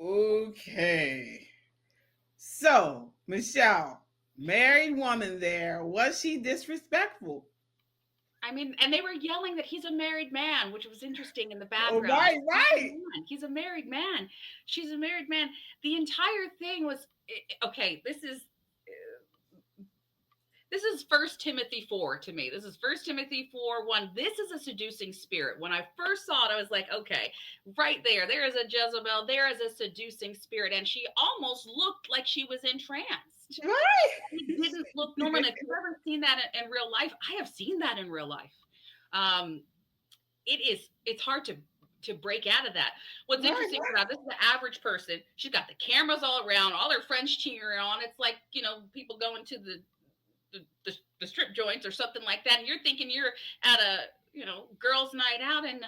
Okay. So, Michelle, married woman there, was she disrespectful? I mean, and they were yelling that he's a married man, which was interesting in the Oh, background. right, right. He's a married man. She's a married man. The entire thing was okay. This is First Timothy 4 to me. This is First Timothy 4:1. This is a seducing spirit. When I first saw it, I was like, okay, right there. There is a Jezebel. There is a seducing spirit. And she almost looked like she was entranced. Right. It didn't look normal. If you've ever seen that in real life, I have seen that in real life. Um, it's hard to break out of that. What's interesting about this is the average person. She's got the cameras all around, all her friends cheering on. It's like, people going to the strip joints or something like that, and you're thinking you're at a girls' night out, and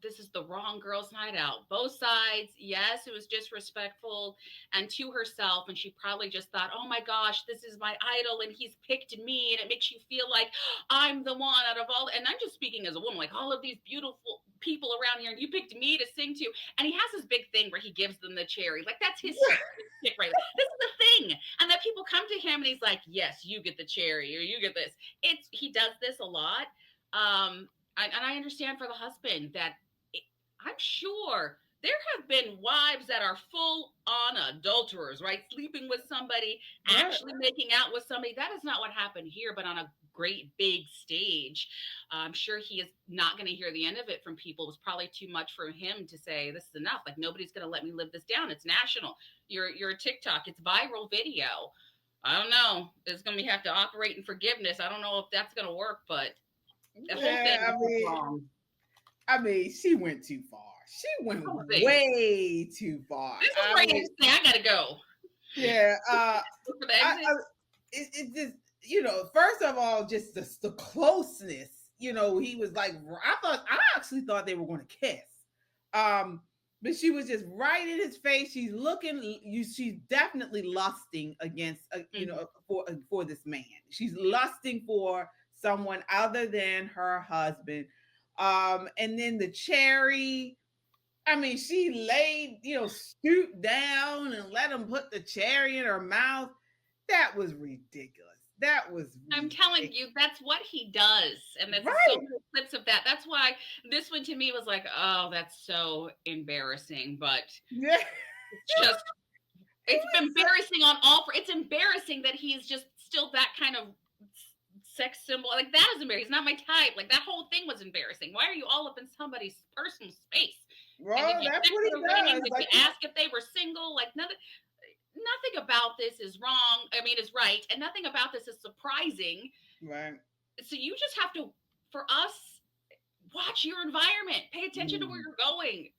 this is the wrong girls' night out. Both sides, yes, it was disrespectful and to herself, and she probably just thought, oh my gosh, this is my idol, and he's picked me, and it makes you feel like I'm the one out of all. And I'm just speaking as a woman, like all of these beautiful people around here, and you picked me to sing to. And he has this big thing where he gives them the cherry, like that's his stick right there. This is the thing, and that people come to him, and he's like, yes, you get the cherry, or you get this. He does this a lot. And I understand for the husband that I'm sure there have been wives that are full on adulterers, right? Sleeping with somebody, actually making out with somebody. That is not what happened here, but on a great big stage. I'm sure he is not going to hear the end of it from people. It was probably too much for him to say, this is enough. Like, nobody's going to let me live this down. It's national. You're a TikTok. It's viral video. I don't know. It's going to have to operate in forgiveness. I don't know if that's going to work, but the whole thing was wrong. I mean, she went too far. She went way too far. This is where I gotta go. Yeah. It just, first of all, just the closeness. He was like, I actually thought they were going to kiss. But she was just right in his face. She's looking. She's definitely lusting against, for this man. She's lusting for someone other than her husband. And then the cherry. I mean, she laid, stooped down and let him put the cherry in her mouth. That was ridiculous. I'm telling you, that's what he does. And there's so many clips of that. That's why this one to me was like, oh, that's so embarrassing. But it's embarrassing on all. It's embarrassing that he's just still that kind of sex symbol. Like, that is embarrassing. He's not my type. Like, that whole thing was embarrassing. Why are you all up in somebody's personal space? Well, that's what he does. Like, you ask if they were single. Like, nothing about this is wrong. I mean, it's right. And nothing about this is surprising. Right. So you just have to, for us, watch your environment. Pay attention to where you're going.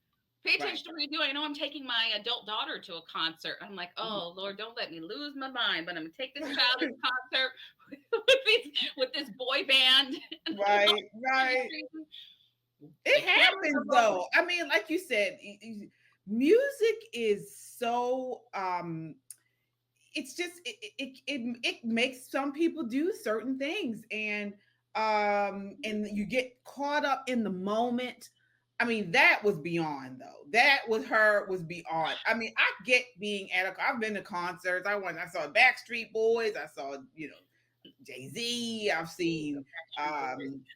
Pay attention to what you're doing. I know I'm taking my adult daughter to a concert. I'm like, oh, Lord, don't let me lose my mind. But I'm going to take this child to a concert with this boy band. Right. It happens, though. I mean, like you said, music is so it's just it makes some people do certain things, and you get caught up in the moment I mean, that was beyond though. That was her was beyond. I mean, I get being at a. I've been to concerts. I saw Backstreet Boys. I saw Jay-Z. I've seen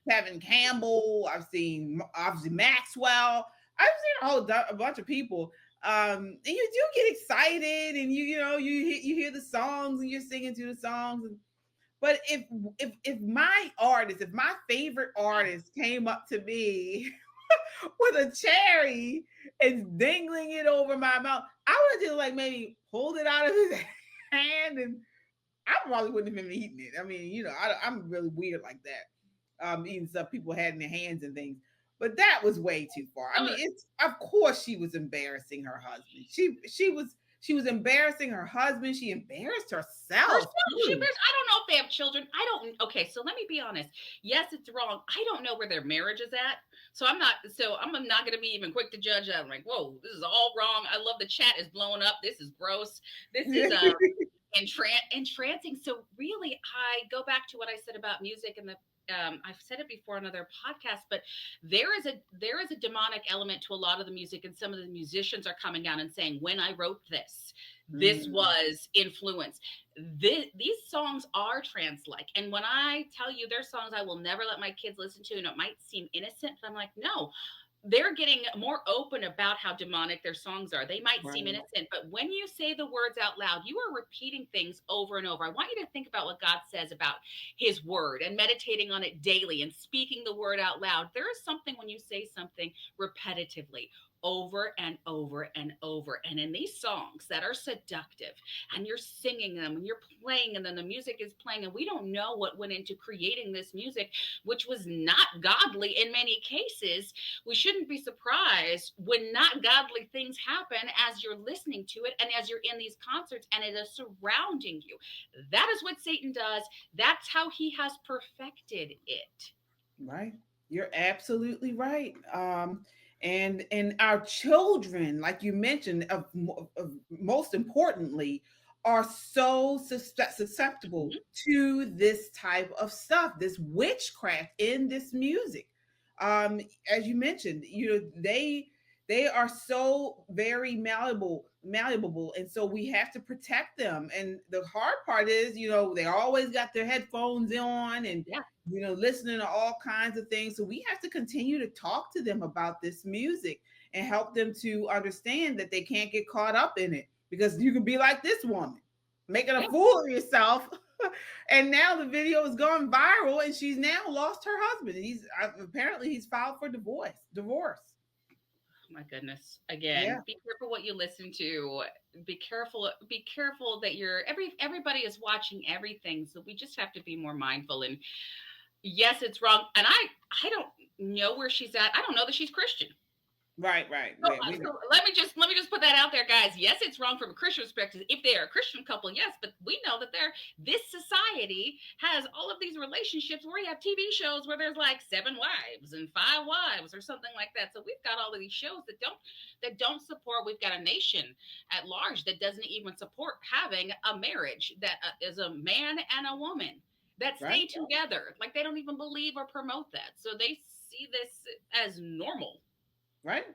Kevin Campbell. I've seen obviously Maxwell. I've seen a bunch of people. And you do get excited, and you hear the songs, and you're singing to the songs. But if my artist, if my favorite artist came up to me with a cherry and dangling it over my mouth, I would just like maybe pulled it out of his hand, and I probably wouldn't have been eating it. I mean, I'm really weird like that. Eating stuff people had in their hands and things. But that was way too far. I mean, it's of course she was embarrassing her husband. She was embarrassing her husband. She embarrassed herself. I don't know if they have children. I don't. Okay, so let me be honest. Yes, it's wrong. I don't know where their marriage is at. So I'm not going to be even quick to judge that. I'm like, whoa, this is all wrong. I love the chat is blowing up. This is gross. This is entrancing. So really, I go back to what I said about music and the. I've said it before on other podcasts, but there is a demonic element to a lot of the music, and some of the musicians are coming down and saying, "When I wrote this was influence." These songs are trance-like, and when I tell you their songs, I will never let my kids listen to, and it might seem innocent, but I'm like, no, they're getting more open about how demonic their songs are. They might seem innocent, but when you say the words out loud, you are repeating things over and over. I want you to think about what God says about his word and meditating on it daily and speaking the word out loud. There is something when you say something repetitively over and over and over. And in these songs that are seductive, and you're singing them and you're playing, and then the music is playing, and we don't know what went into creating this music, which was not godly in many cases. We shouldn't be surprised when not godly things happen as you're listening to it and as you're in these concerts and it is surrounding you. That is what Satan does. That's how he has perfected it. Right. You're absolutely right. And our children, like you mentioned, of most importantly, are so susceptible Mhm. to this type of stuff, this witchcraft in this music. As you mentioned, they are so very malleable, and so we have to protect them. And the hard part is, they always got their headphones on, and Yeah. listening to all kinds of things. So we have to continue to talk to them about this music and help them to understand that they can't get caught up in it, because you can be like this woman, making a Yeah. fool of yourself. And now the video has gone viral, and she's now lost her husband. He's filed for divorce. My goodness. Again, Yeah. be careful what you listen to. Be careful that everybody is watching everything. So we just have to be more mindful. And yes, it's wrong. And I don't know where she's at. I don't know that she's Christian. Right. So, Yeah, we know. so let me just put that out there, guys. Yes, it's wrong from a Christian perspective. If they are a Christian couple, yes, but we know that this society has all of these relationships where you have TV shows where there's like 7 wives and 5 wives or something like that. So we've got all of these shows that don't support. We've got a nation at large that doesn't even support having a marriage that is a man and a woman that stay Right. together. Like they don't even believe or promote that. So they see this as normal. Right.